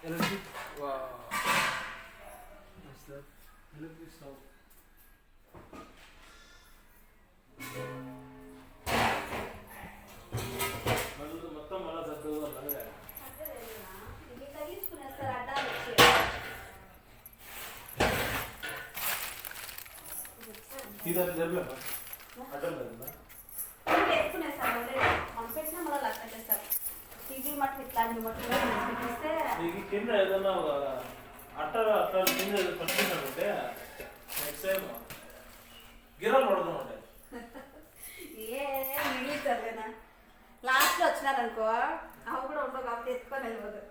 LMG. Wow. What's that? LMG stove. మొత్తం మళ్ళా సర్దు అలాగే ఇది జరగలేమా అడ్డం లేదా మీకు కింద ఏదన్నా అట్ట అట్ట కింద పట్టుకుంటే నెక్స్ట్ టైం గిరాలు పడదాం అంటే లాస్ట్ లో వచ్చినారనుకో అవి కూడా ఉండవు కాబట్టి ఎత్తుకొని వెళ్ళిపోదు.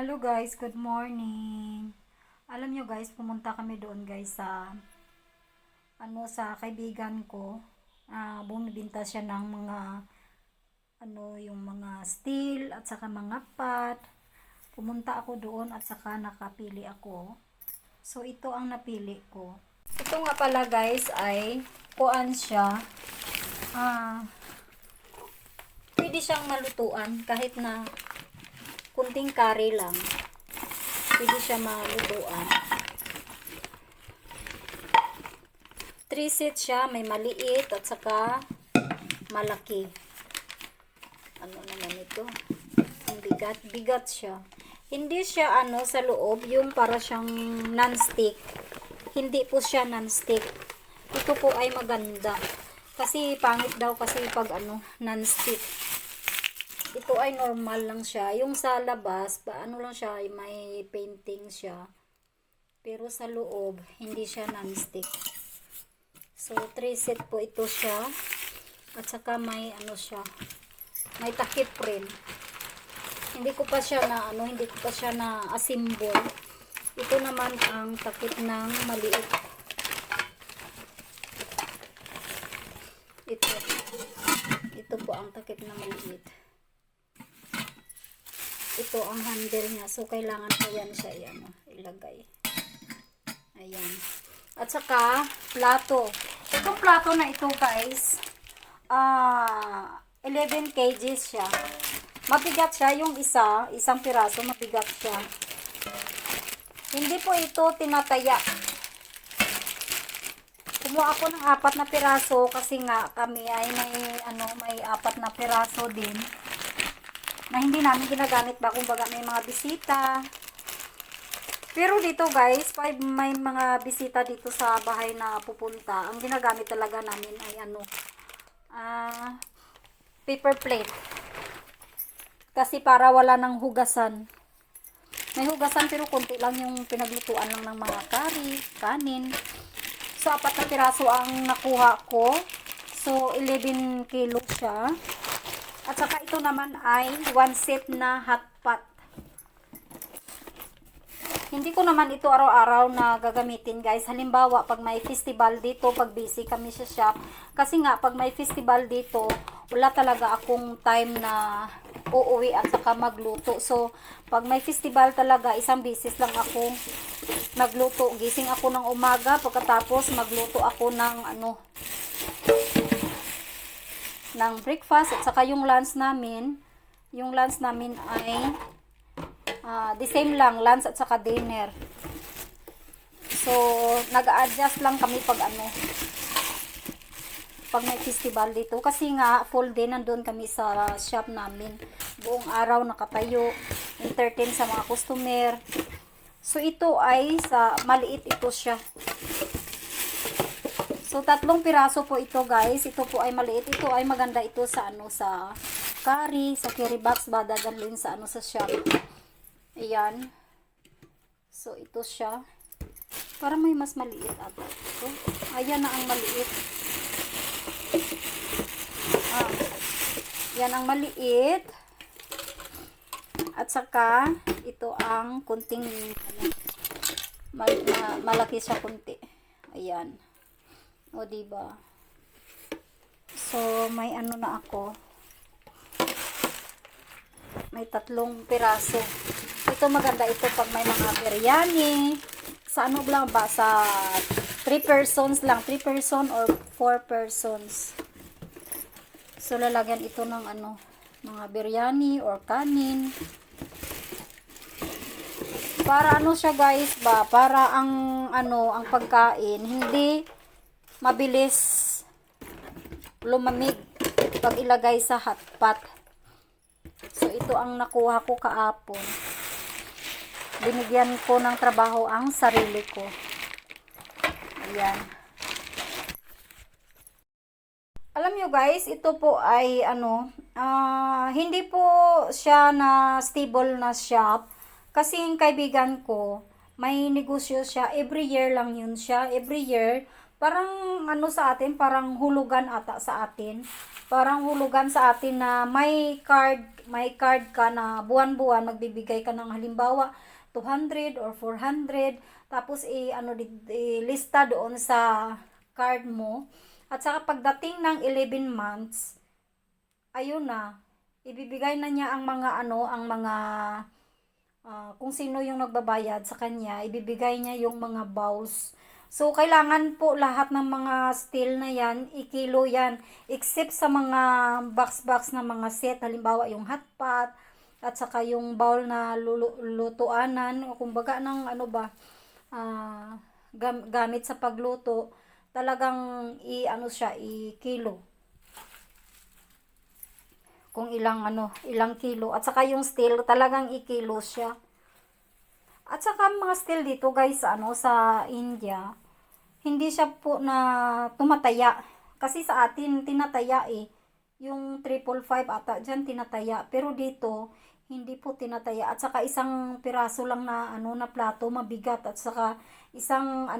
Hello guys, good morning. Alam nyo guys, pumunta kami doon guys sa sa kaibigan ko. Bumibinta siya ng mga yung mga steel at saka mga pot. Pumunta ako doon at saka nakapili ako. So ito ang napili ko. Ito nga pala guys ay kuan siya. Pwede siyang malutuan kahit na kunting curry lang. Pwede siya malutuan. 3 sets siya. May maliit at saka malaki. Ano naman ito? Ang bigat. Bigat siya. Hindi siya sa loob. Yung para siyang non-stick. Hindi po siya non-stick. Ito po ay maganda. Kasi pangit daw kasi pag non-stick. Ito ay normal lang siya. Yung sa labas, paano lang siya, may painting siya. Pero sa loob, hindi siya non-stick. So, 3 set po ito siya. At saka may siya. May takip rin. Hindi ko pa siya na assemble. Ito naman ang takip ng maliit. Ito po ang takip ng maliit. Ito ang handle niya. So, kailangan ko yan siya ilagay. Ayan. At saka, plato. Itong plato na ito, guys, 11 kg siya. Mabigat siya. Yung isang piraso, mabigat siya. Hindi po ito tinataya. Kumuha ako ng 4 na piraso kasi nga kami ay may 4 na piraso din. Na hindi namin ginagamit ba kumbaga may mga bisita. Pero dito guys, may mga bisita dito sa bahay na pupunta. Ang ginagamit talaga namin ay paper plate. Kasi para wala nang hugasan. May hugasan pero konti lang yung pinaglutuan lang ng mga kanin. So 4 na piraso ang nakuha ko. So 11 kilo siya. At saka ito naman ay 1 set na hot pot. Hindi ko naman ito araw-araw na gagamitin guys. Halimbawa, pag may festival dito, pag busy kami sa shop. Kasi nga, pag may festival dito, wala talaga akong time na uuwi at saka magluto. So, pag may festival talaga, isang beses lang ako nagluto. Gising ako ng umaga, pagkatapos magluto ako ng breakfast at saka yung lunch namin ay the same lang, lunch at saka dinner. So nag-a-adjust lang kami pag may festival dito kasi nga full day nandun kami sa shop namin, buong araw nakatayo, entertain sa mga customer. So ito ay maliit ito siya. So, 3 piraso po ito, guys. Ito po ay maliit. Ito ay maganda ito sa sa curry, sa curry box ba dadalhin sa sa shop. Ayan. So, ito siya. Para may mas maliit ata. Ito. Ayan na ang maliit. Yan ang maliit. At saka, ito ang kunting malaki siya kunti. Ayan. O, diba? So, may ano na ako. May 3 piraso. Ito maganda ito pag may mga biryani. Sa ano lang ba? Sa 3 persons lang. 3 person or 4 persons. So, lalagyan ito ng ano, mga biryani or kanin. Para ano siya guys ba? Para ang ano, ang pagkain hindi mabilis lumamig pag ilagay sa hot pot. So, ito ang nakuha ko kaapon. Binigyan ko ng trabaho ang sarili ko. Ayan. Alam nyo guys, ito po ay ano, hindi po siya na stable na shop. Kasi yung kaibigan ko, may negosyo siya. Every year lang yun siya. Every year, parang ano sa atin, parang hulugan ata sa atin. Parang hulugan sa atin na may card ka na buwan-buwan magbibigay ka ng halimbawa 200 or 400, tapos lista doon sa card mo. At saka pagdating ng 11 months, ayun na, ibibigay na niya ang mga kung sino yung nagbabayad sa kanya, ibibigay niya yung mga bowls. So, kailangan po lahat ng mga steel na yan, ikilo yan. Except sa mga box-box na mga set, halimbawa yung hot pot, at saka yung bowl na lutuanan, o kumbaga ng ano ba, gamit sa pagluto, talagang i-kilo. Kung ilang kilo. At saka yung steel, talagang i-kilo siya. At saka mga steel dito guys, sa India, hindi siya po na tumataya. Kasi sa atin, tinataya eh. Yung 555 ata, dyan tinataya. Pero dito, hindi po tinataya. At saka isang piraso lang na, na plato, mabigat. At saka isang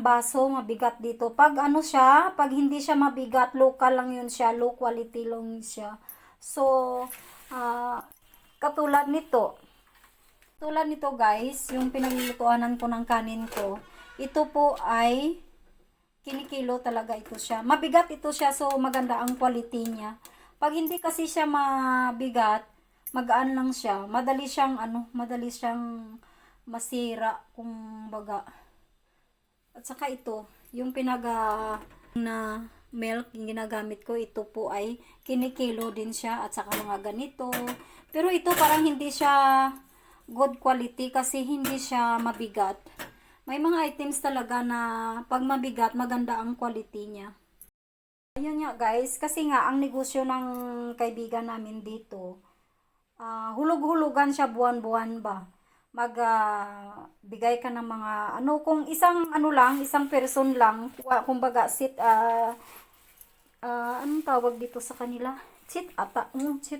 baso, mabigat dito. Pag pag hindi siya mabigat, local lang yun siya, low quality lang siya. So, katulad nito guys, yung pinaglulutuanan ko ng kanin ko, ito po ay kinikilo talaga ito siya. Mabigat ito siya, so maganda ang quality niya. Pag hindi kasi siya mabigat, magaan lang siya. Madali siyang masira, kung baga. At saka ito, yung na milk yung ginagamit ko, ito po ay kinikilo din siya, at saka mga ganito. Pero ito parang hindi siya good quality kasi hindi siya mabigat. May mga items talaga na pag mabigat, maganda ang quality niya. Ayun nga guys, kasi nga ang negosyo ng kaibigan namin dito, hulog-hulugan siya buwan-buwan ba. Bigay ka ng mga kung isang person lang, kumbaga anong tawag dito sa kanila? Cheat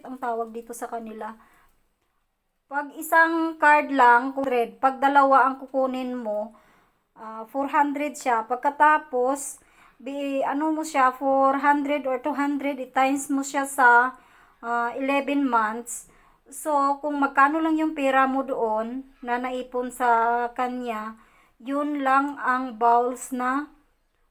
ang tawag dito sa kanila. Pag isang card lang, 100, pag dalawa ang kukunin mo, 400 siya. Pagkatapos, mo siya, 400 or 200, i-times mo siya sa 11 months. So, kung magkano lang yung pera mo doon na naipon sa kanya, yun lang ang bowls na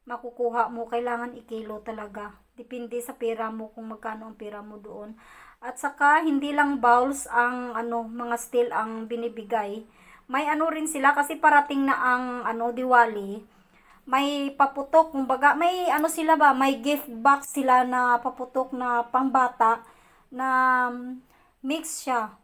makukuha mo. Kailangan ikilo talaga. Depende sa pera mo kung magkano ang pera mo doon. At saka, hindi lang bowls ang mga steel ang binibigay. May rin sila kasi parating na ang Diwali. May paputok, kumbaga, may sila ba, may gift box sila na paputok na pangbata na mix siya.